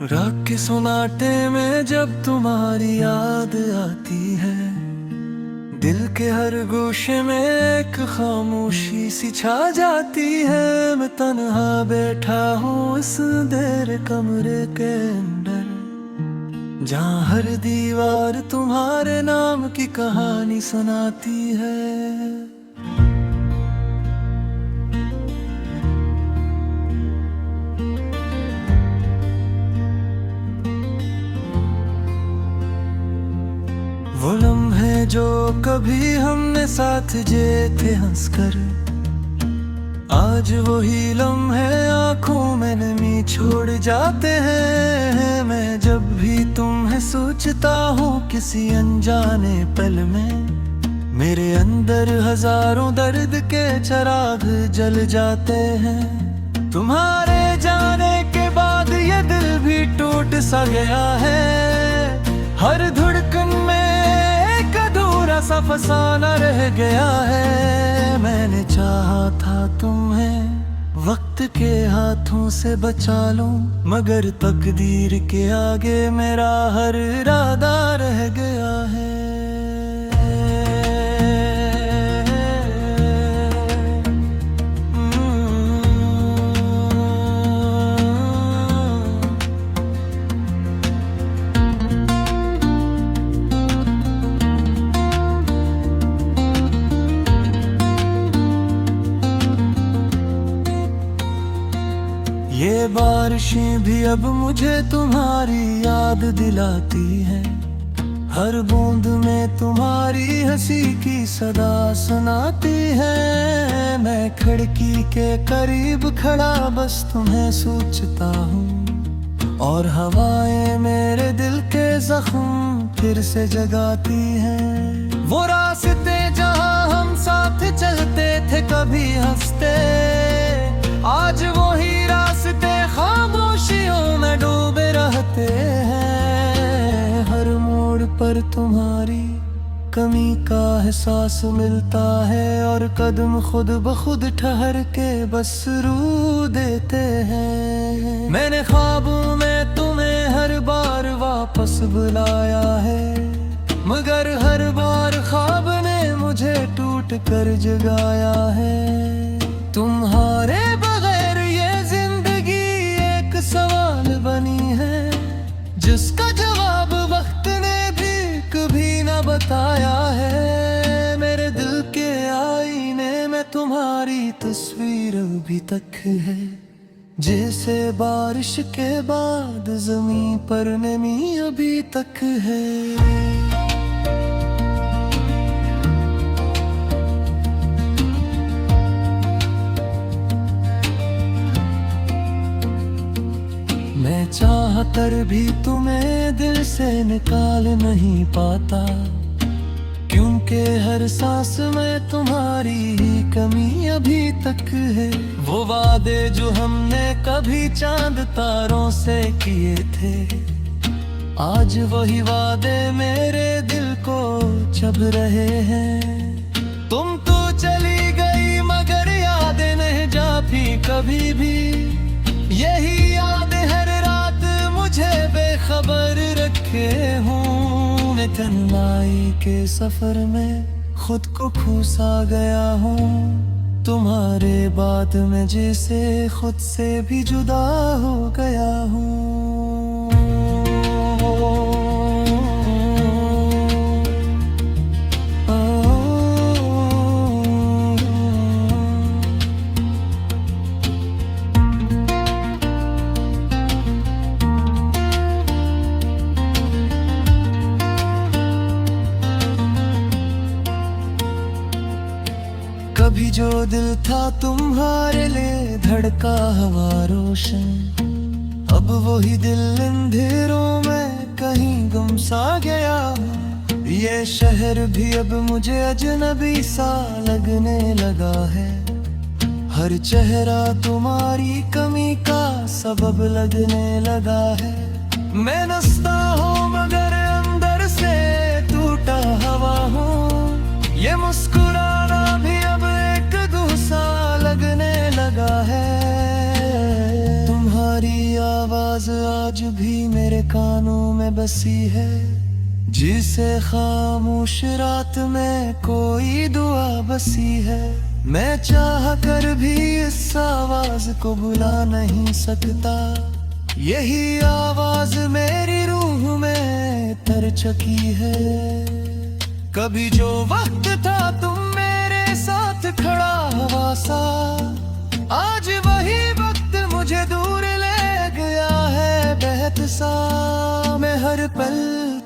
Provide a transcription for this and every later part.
रात के सुनाटे में जब तुम्हारी याद आती है, दिल के हर गोशे में एक खामोशी सी छा जाती है। मैं तन्हा बैठा हूँ इस अंधेरे कमरे के अंदर, जहाँ हर दीवार तुम्हारे नाम की कहानी सुनाती है। वो लम्हे जो कभी हमने साथ जिए थे हंसकर, आज वही लम्हे आंखों में नमी छोड़ जाते हैं। मैं जब भी तुम्हें सोचता हूँ किसी अनजाने पल में, मेरे अंदर हजारों दर्द के चिराग जल जाते हैं। तुम्हारे जाने के बाद ये दिल भी टूट सा गया है, हर धड़कन में एक अधूरा सा फसाना रह गया है। मैंने चाहा था तुम्हें वक्त के हाथों से बचा लूं, मगर तकदीर के आगे मेरा हर इरादा रह गया है। ये बारिशें भी अब मुझे तुम्हारी याद दिलाती है, हर बूंद में तुम्हारी हंसी की सदा सुनाती है। मैं खिड़की के करीब खड़ा बस तुम्हें सोचता हूँ, और हवाएं मेरे दिल के जख्म फिर से जगाती हैं। वो रास्ते जहाँ हम साथ चलते थे कभी हंसते, आज वही रास्ते खामोशियों में डूबे रहते हैं। हर मोड़ पर तुम्हारी कमी का एहसास मिलता है, और कदम खुद ब खुद ठहर के बस रू देते हैं। मैंने ख्वाबों में तुम्हें हर बार वापस बुलाया है, मगर हर बार ख्वाब ने मुझे टूट कर जगाया है। तुम्हारे बगैर ये जिंदगी एक सवाल बनी है, जिसका जवाब वक्त ने भी कभी न बताया है। मेरे दिल के आईने में तुम्हारी तस्वीर अभी तक है, जैसे बारिश के बाद ज़मीं पर नमी अभी तक है। मैं चाहकर भी तुम्हें दिल से निकाल नहीं पाता, क्योंकि हर सांस में तुम्हारी ही कमी अभी तक है। वो वादे जो हमने कभी चांद तारों से किए थे, आज वही वादे मेरे दिल को चुभ रहे हैं। तुम तो चली गई मगर यादें नहीं जाती कभी भी, यही याद हर रात मुझे बेखबर रखे हूँ। मैं तन्हाई के सफर में खुद को खोसा गया हूँ, तुम्हारे बाद मैं जैसे खुद से भी जुदा हो गया हूँ। कभी जो दिल था तुम्हारे लिए धड़का हवा रोशन, अब वही दिल अंधेरों में कहीं गुम सा गया। ये शहर भी अब मुझे अजनबी सा लगने लगा है, हर चेहरा तुम्हारी कमी का सबब लगने लगा है। मैं नस्ता हूँ मगर अंदर से टूटा हवा हूँ, ये मुस्कुराना भी अब एक दूसरा लगने लगा है। तुम्हारी आवाज आज भी मेरे कानों में बसी है, जिसे खामोश रात में कोई दुआ बसी है। मैं चाह कर भी इस आवाज को बुला नहीं सकता, यही आवाज मेरी रूह में तर चकी है। कभी जो वक्त था तुम मेरे साथ खड़ा हवा सा, आज वही वक्त मुझे दूर ले गया है बहत सा। मैं हर पल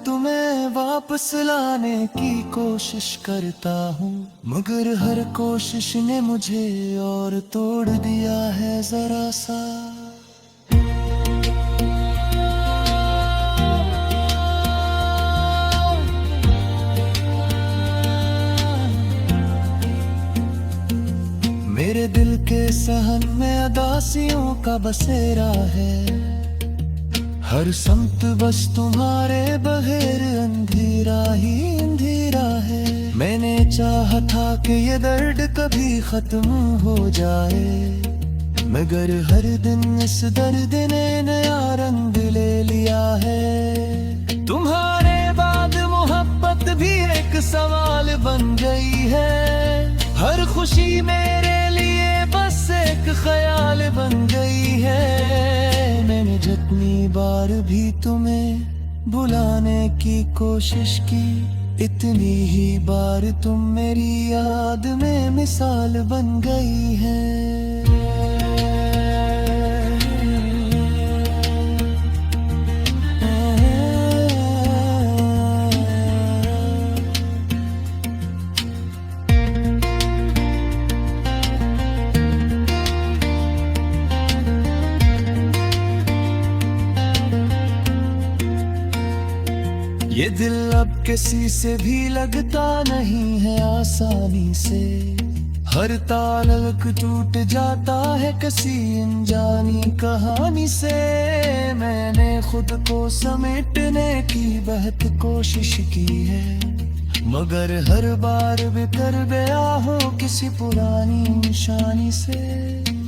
तुम्हें वापस लाने की कोशिश करता हूँ, मगर हर कोशिश ने मुझे और तोड़ दिया है जरा सा। मेरे दिल के सहन में अदासियों का बसेरा है, हर समत बस तुम्हारे बगैर अंधेरा ही अंधेरा है। मैंने चाहा था कि ये दर्द कभी खत्म हो जाए, मगर हर दिन इस दर्द ने नया रंग ले लिया है। तुम्हारे बाद मोहब्बत भी एक सवाल बन गई है, हर खुशी मेरे लिए बस एक ख्याल बन गई है। मैंने जितनी बार भी तुम्हें बुलाने की कोशिश की, इतनी ही बार तुम मेरी याद में मिसाल बन गई है। ये दिल अब किसी से भी लगता नहीं है आसानी से, हर ताल्लुक टूट जाता है किसी अनजानी कहानी से। मैंने खुद को समेटने की बहुत कोशिश की है, मगर हर बार बिखर गया हो किसी पुरानी निशानी से।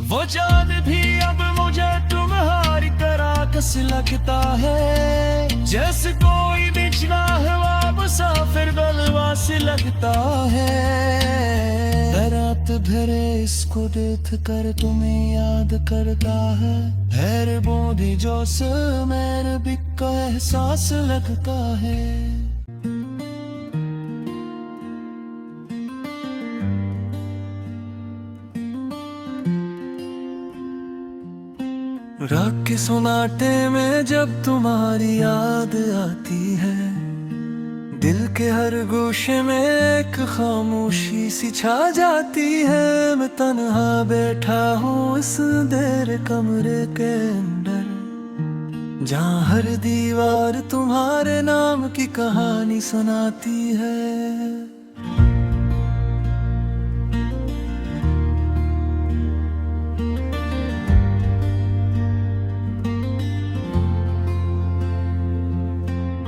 वो चाँद भी अब मुझे तुम्हारी तरह कस लगता है, जैसे कोई बिछड़ा हुआ मुसाफिर गलवास लगता है। रात भरे इसको देख कर तुम्हें याद करता है, हैर बूंदी जो से मेरे बिका एहसास लगता है। रात के सुनाटे में जब तुम्हारी याद आती है, दिल के हर गोशे में एक खामोशी सी छा जाती है। मैं तन्हा बैठा हूँ इस अंधेरे कमरे के अंदर, जहाँ हर दीवार तुम्हारे नाम की कहानी सुनाती है।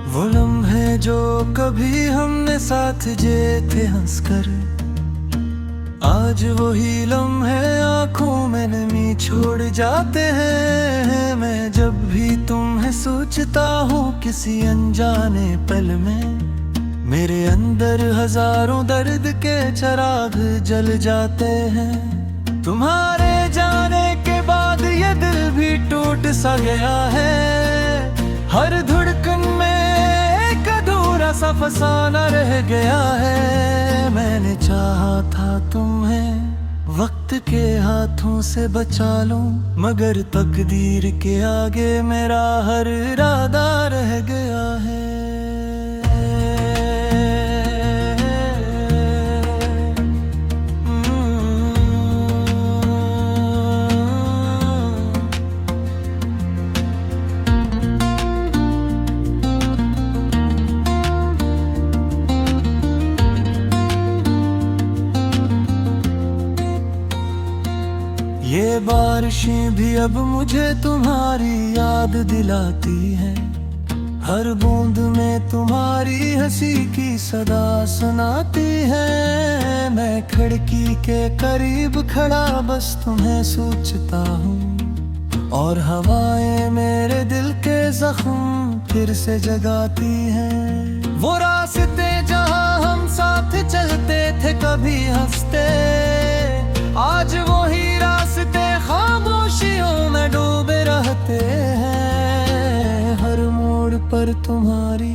वो लम्हे जो कभी हमने साथ जिए थे हंसकर, आज वही लम्हे आंखों में नमी छोड़ जाते हैं। मैं जब भी तुम्हें सोचता हूँ किसी अनजाने पल में, मेरे अंदर हजारों दर्द के चिराग जल जाते हैं। तुम्हारे जाने के बाद ये दिल भी टूट सा गया है, हर धड़कन में सा फसाना रह गया है। मैंने चाहा था तुम्हें वक्त के हाथों से बचा लूं, मगर तकदीर के आगे मेरा हर इरादा रह गया है। ये बारिशें भी अब मुझे तुम्हारी याद दिलाती हैं, हर बूंद में तुम्हारी हंसी की सदा सुनाती है। मैं खिड़की के करीब खड़ा बस तुम्हें सोचता हूँ, और हवाएं मेरे दिल के जख्म फिर से जगाती हैं। वो रास्ते जहां हम साथ चलते थे कभी हंसते, आज वही रास्ते खामोशियों में डूबे रहते हैं। हर मोड़ पर तुम्हारी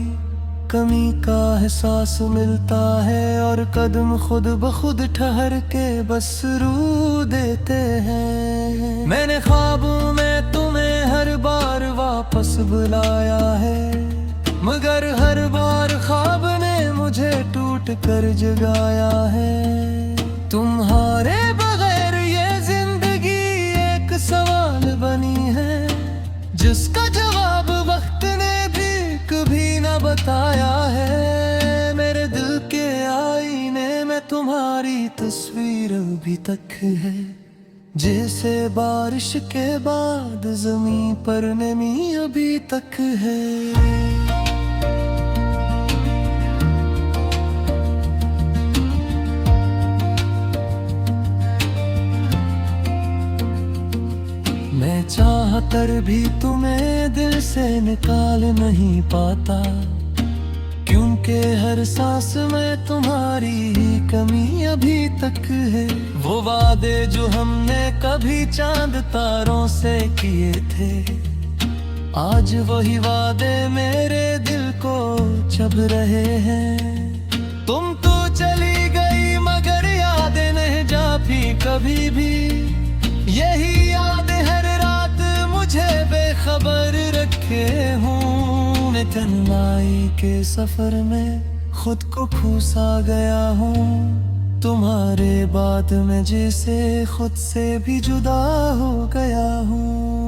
कमी का एहसास मिलता है और कदम खुद ब खुद ठहर के बस रू देते हैं। मैंने ख्वाबों में तुम्हें हर बार वापस बुलाया है, मगर हर बार ख्वाब ने मुझे टूट कर जगाया है। तुम्हारे बगैर ये जिंदगी एक सवाल बनी है, जिसका जवाब वक्त ने भी कभी न बताया है। मेरे दिल के आईने में तुम्हारी तस्वीर अभी तक है, जैसे बारिश के बाद जमीन पर नमी अभी तक है। मैं चाहकर भी तुम्हें दिल से निकाल नहीं पाता, क्योंकि हर सांस में तुम्हारी ही कमी अभी तक है। वो वादे जो हमने कभी चांद तारों से किए थे, आज वही वादे मेरे दिल को चुभ रहे हैं। तुम तो चली गई मगर यादें नहीं जाती कभी भी, यही याद हर रात मुझे बेखबर रखे हूँ। मैं तन्हाई के सफर में खुद को खोसा गया हूँ, तुम्हारे बाद में जैसे खुद से भी जुदा हो गया हूँ।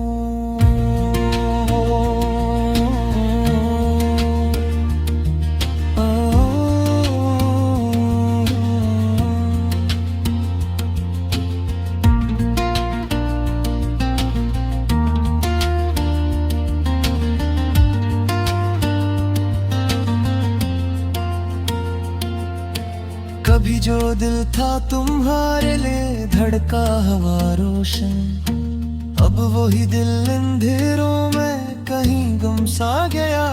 कभी जो दिल था तुम्हारे लिए धड़का हवा रोशन, अब वही दिल अंधेरों में कहीं गुम सा गया।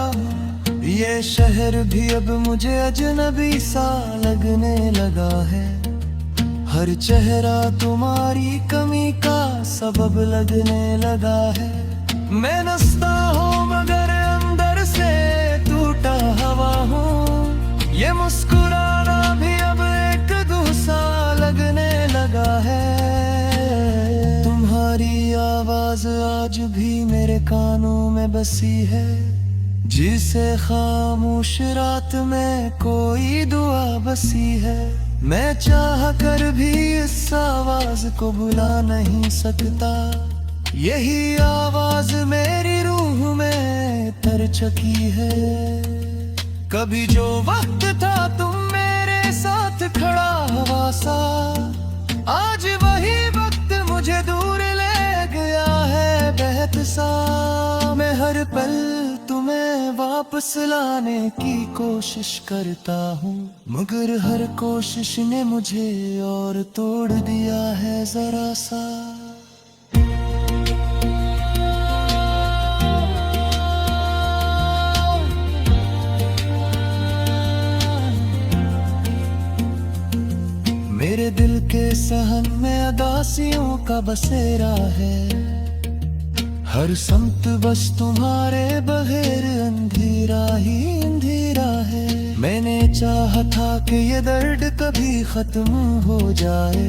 ये शहर भी अब मुझे अजनबी सा लगने लगा है, हर चेहरा तुम्हारी कमी का सबब लगने लगा है। मैं नस्ता हूँ मगर अंदर से टूटा हवा हूँ, ये मुस्कुराना भी अब एक दूसरा लगने लगा है। तुम्हारी आवाज आज भी मेरे कानों में बसी है, जिसे खामोश रात में कोई दुआ बसी है। मैं चाह कर भी इस आवाज को बुला नहीं सकता, यही आवाज मेरी रूह में तर चुकी है। कभी जो वक्त था तुम मेरे साथ खड़ा हवा सा, आज वही वक्त मुझे दूर ले गया है बहत सा। मैं हर पल तुम्हें वापस लाने की कोशिश करता हूँ, मगर हर कोशिश ने मुझे और तोड़ दिया है जरा सा। मेरे दिल के सहन में अदासियों का बसेरा है, हर समत बस तुम्हारे बगैर अंधेरा ही अंधेरा है। मैंने चाहा था कि ये दर्द कभी खत्म हो जाए,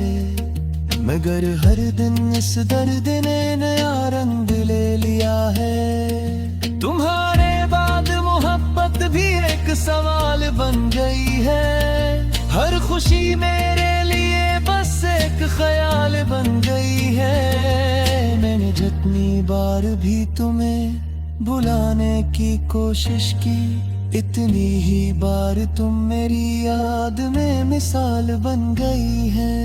मगर हर दिन इस दर्द ने नया रंग ले लिया है। तुम्हारे बाद मोहब्बत भी एक सवाल बन गई है, हर खुशी मेरे लिए बस एक ख्याल बन गई है। मैंने जितनी बार भी तुम्हें बुलाने की कोशिश की, इतनी ही बार तुम मेरी याद में मिसाल बन गई है।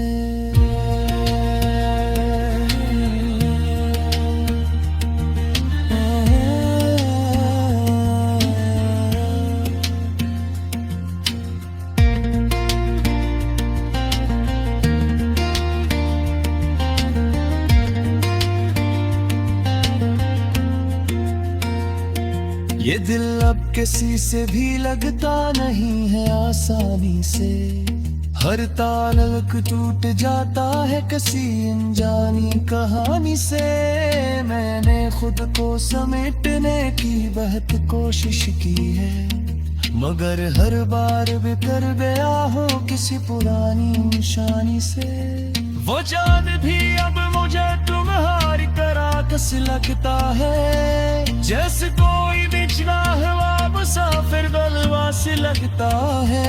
ये दिल अब किसी से भी लगता नहीं है आसानी से। हर ताल्लुक टूट जाता है किसी अनजानी कहानी से। मैंने खुद को समेटने की बहुत कोशिश की है, मगर हर बार बिखर गया हो किसी पुरानी निशानी से। वो जान भी अब मुझे तुम्हारी तरह कस लगता है, जैसे कोई बिछड़ा हुआ मुसाफिर बलवास लगता है।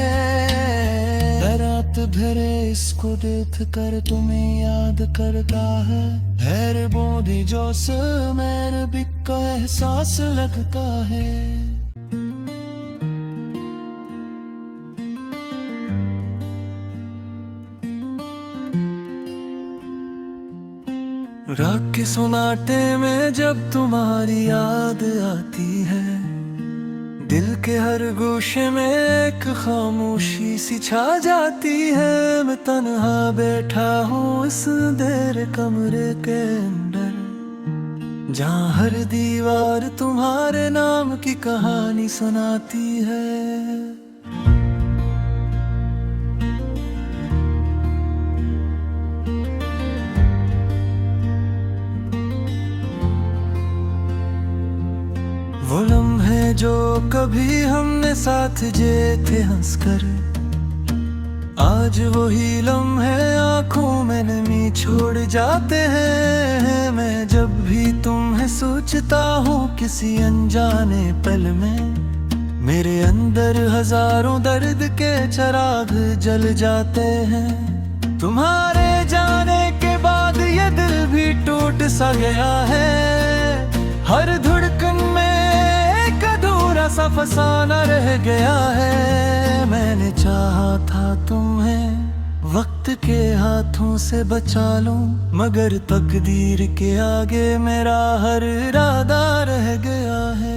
रात भरे इसको देख कर तुम्हें याद करता है, हैर बूंदी जो मेरे बिक का एहसास लगता है। रात के सुनाटे में जब तुम्हारी याद आती है, दिल के हर गोशे में एक खामोशी सी छा जाती है। मैं तन्हा बैठा हूँ इस अंधेरे कमरे के अंदर, जहाँ हर दीवार तुम्हारे नाम की कहानी सुनाती है। वो लम्हे जो कभी हमने साथ जिए थे हंसकर, आज वही लम्हे आंखों में नमी छोड़ जाते हैं। मैं जब भी तुम्हें सोचता हूँ किसी अनजाने पल में, मेरे अंदर हजारों दर्द के चिराग जल जाते हैं। तुम्हारे जाने के बाद ये दिल भी टूट सा गया है, हर धड़कन में सा फसाना रह गया है। मैंने चाहा था तुम्हें वक्त के हाथों से बचा लूं, मगर तकदीर के आगे मेरा हर इरादा रह गया है।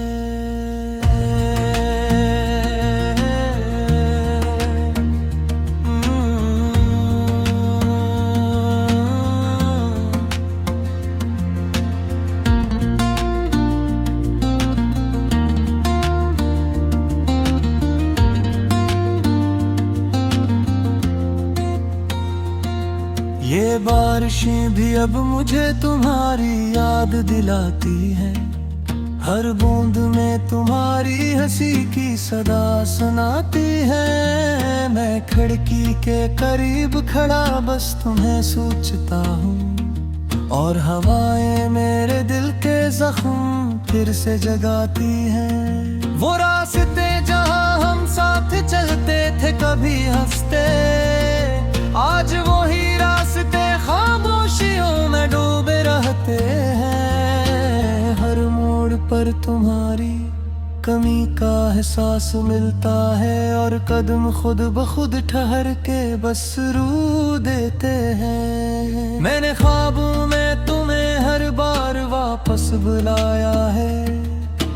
ये बारिशें भी अब मुझे तुम्हारी याद दिलाती हैं, हर बूंद में तुम्हारी हंसी की सदा सुनाती है। मैं खिड़की के करीब खड़ा बस तुम्हें सोचता हूँ, और हवाएं मेरे दिल के जख्म फिर से जगाती हैं। वो रास्ते जहाँ हम साथ चलते थे कभी हंसते, आज वही रास्ते खामोशियों में डूबे रहते हैं। हर मोड़ पर तुम्हारी कमी का एहसास मिलता है, और कदम खुद ब खुद ठहर के बस रू देते हैं। मैंने ख्वाबों में तुम्हें हर बार वापस बुलाया है,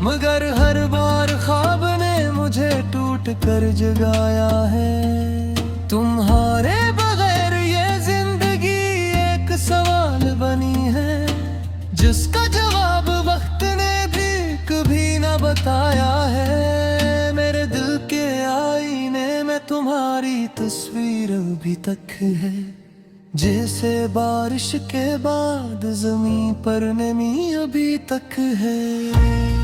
मगर हर बार ख्वाब ने मुझे टूट कर जगाया है। तुम्हारे बगैर ये जिंदगी एक सवाल बनी है, जिसका जवाब वक्त ने भी कभी न बताया है। मेरे दिल के आईने में तुम्हारी तस्वीर अभी तक है, जैसे बारिश के बाद ज़मीं पर नमी अभी तक है।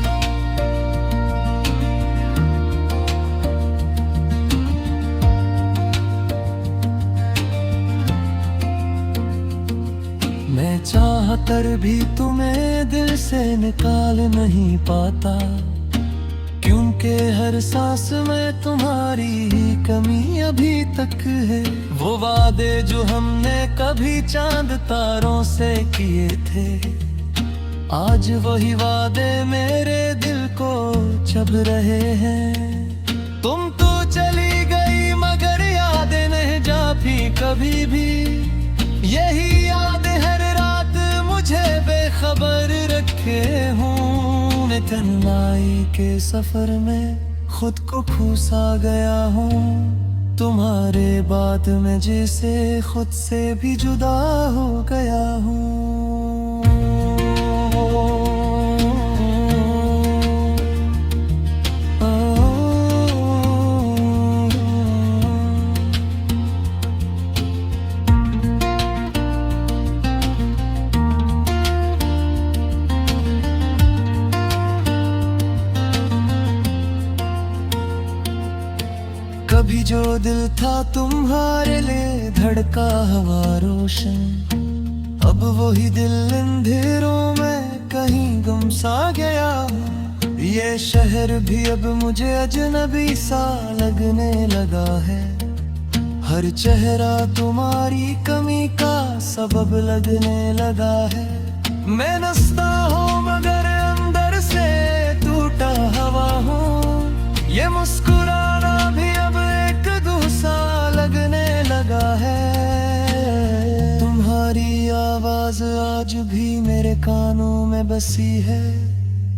मैं चाहकर भी तुम्हें दिल से निकाल नहीं पाता, क्योंकि हर सांस में तुम्हारी ही कमी अभी तक है। वो वादे जो हमने कभी चांद तारों से किए थे, आज वही वादे मेरे दिल को चुभ रहे हैं। तुम तो चली गई मगर यादें नहीं जाती कभी भी, यही याद हर रात मुझे बेखबर रखे हूँ। मैं तन्हाई के सफर में खुद को खोसा गया हूँ, तुम्हारे बाद मैं जैसे खुद से भी जुदा हो गया हूँ। था तुम्हारे लिए धड़का हवा रोशन, अब वही दिल अंधेरों में कहीं गुम सा गया। ये शहर भी अब मुझे अजनबी सा लगने लगा है, हर चेहरा तुम्हारी कमी का सबब लगने लगा है। मैं नस्ता हूँ मगर अंदर से टूटा हवा हूँ, ये मुस्कुराना भी अब एक दूसरा लगने लगा है। तुम्हारी आवाज आज भी मेरे कानों में बसी है,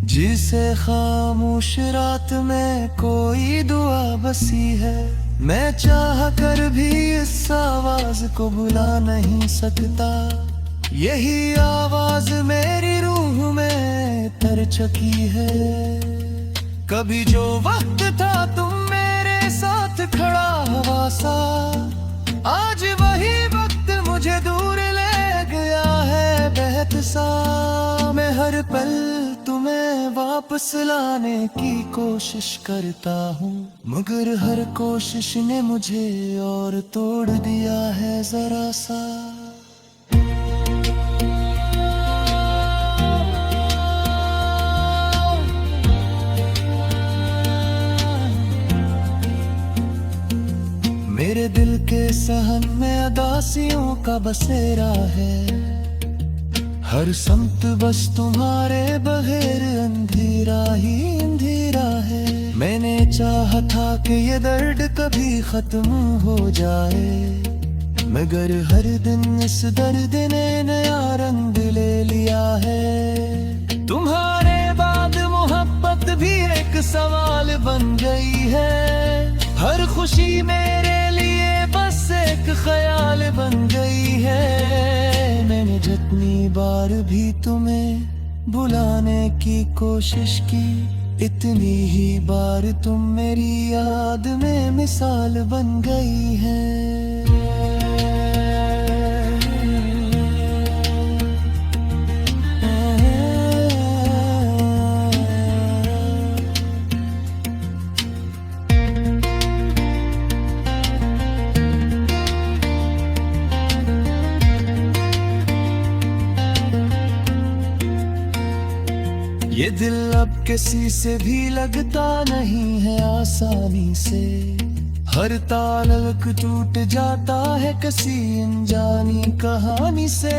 जिसे खामोश रात में कोई दुआ बसी है। मैं चाह कर भी इस आवाज को बुला नहीं सकता, यही आवाज मेरी रूह में तर चुकी है। कभी जो वक्त था तुम मेरे साथ खड़ा हवा सा, आज वही वक्त मुझे दूर ले गया है बहत सा। मैं हर पल तुम्हें वापस लाने की कोशिश करता हूँ, मगर हर कोशिश ने मुझे और तोड़ दिया है जरा सा। मेरे दिल के सहन में अदासियों का बसेरा है, हर समत बस तुम्हारे बगैर अंधेरा ही अंधेरा है। मैंने चाहा था कि ये दर्द कभी खत्म हो जाए, मगर हर दिन इस दर्द ने नया रंग ले लिया है। तुम्हारे बाद मोहब्बत भी एक सवाल बन गई है, हर खुशी मेरे लिए बस एक ख्याल बन गई है। मैंने जितनी बार भी तुम्हें बुलाने की कोशिश की, इतनी ही बार तुम मेरी याद में मिसाल बन गई है। ये दिल अब किसी से भी लगता नहीं है आसानी से, हर ताल्लुक टूट जाता है किसी अनजानी कहानी से।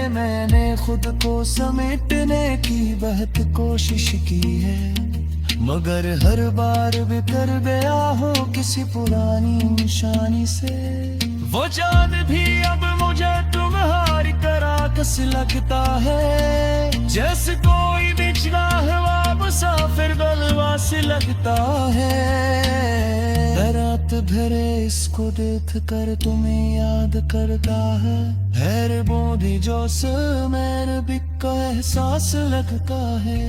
मैंने खुद को समेटने की बहुत कोशिश की है, मगर हर बार बिखर गया हो किसी पुरानी निशानी से। वो जान भी अब मुझे तुम्हारी तरह कस लगता है, जैसे कोई बिछड़ा हुआ मुसाफिर गलवास लगता है। रात भरे इसको देख कर तुम्हें याद करता है, हैर बोधी जो मैंने भी का एहसास लगता है।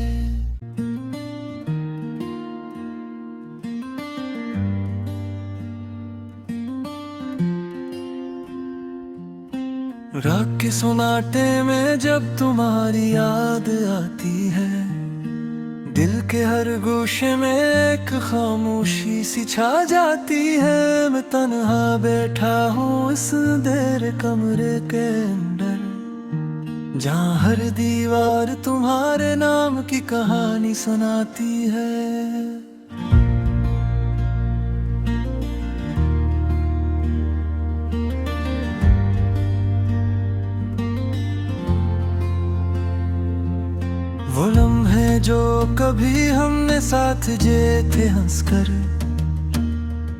रात के सुनाटे में जब तुम्हारी याद आती है, दिल के हर गोशे में एक खामोशी सी छा जाती है। मैं तन्हा बैठा हूँ इस अंधेरे कमरे के अंदर, जहाँ हर दीवार तुम्हारे नाम की कहानी सुनाती है। वो लम्हे जो कभी हमने साथ जिए थे हंसकर,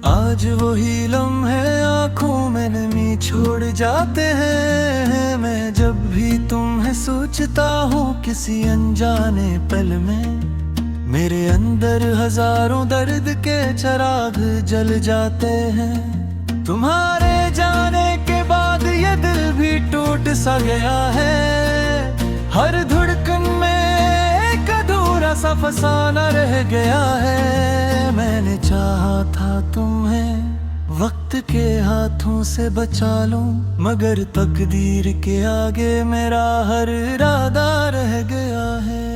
आज वही लम्हे आंखों में नमी छोड़ जाते हैं। मैं जब भी तुम्हें सोचता हूँ किसी अनजाने पल में, मेरे अंदर हजारों दर्द के चिराग जल जाते हैं। तुम्हारे जाने के बाद ये दिल भी टूट सा गया है, हर धड़कन में एक अधूरा सा फसाना रह गया है। मैंने चाहा था तुम्हें वक्त के हाथों से बचा लूं, मगर तकदीर के आगे मेरा हर इरादा रह गया है।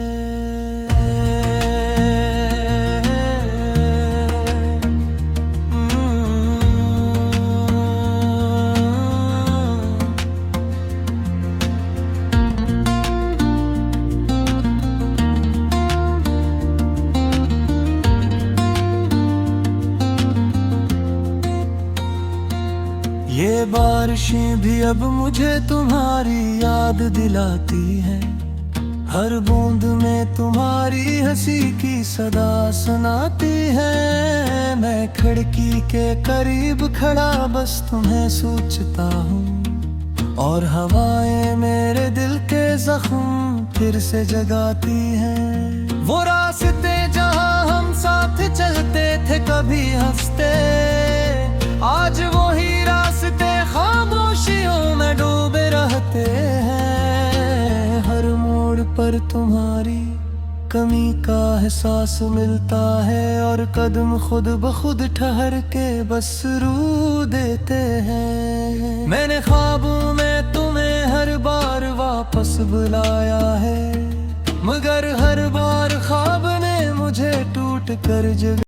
ये बारिशें भी अब मुझे तुम्हारी याद दिलाती हैं, हर बूंद में तुम्हारी हंसी की सदा सुनाती है। मैं खिड़की के करीब खड़ा बस तुम्हें सोचता हूँ, और हवाएं मेरे दिल के जख्म फिर से जगाती हैं। वो रास्ते जहाँ हम साथ चलते थे कभी हंसते, आज वही रास्ते खामोशियों में डूबे रहते हैं। हर मोड़ पर तुम्हारी कमी का एहसास मिलता है, और कदम खुद ब खुद ठहर के बस रू देते हैं। मैंने ख्वाबों में तुम्हें हर बार वापस बुलाया है, मगर हर बार ख्वाब ने मुझे टूट कर जगा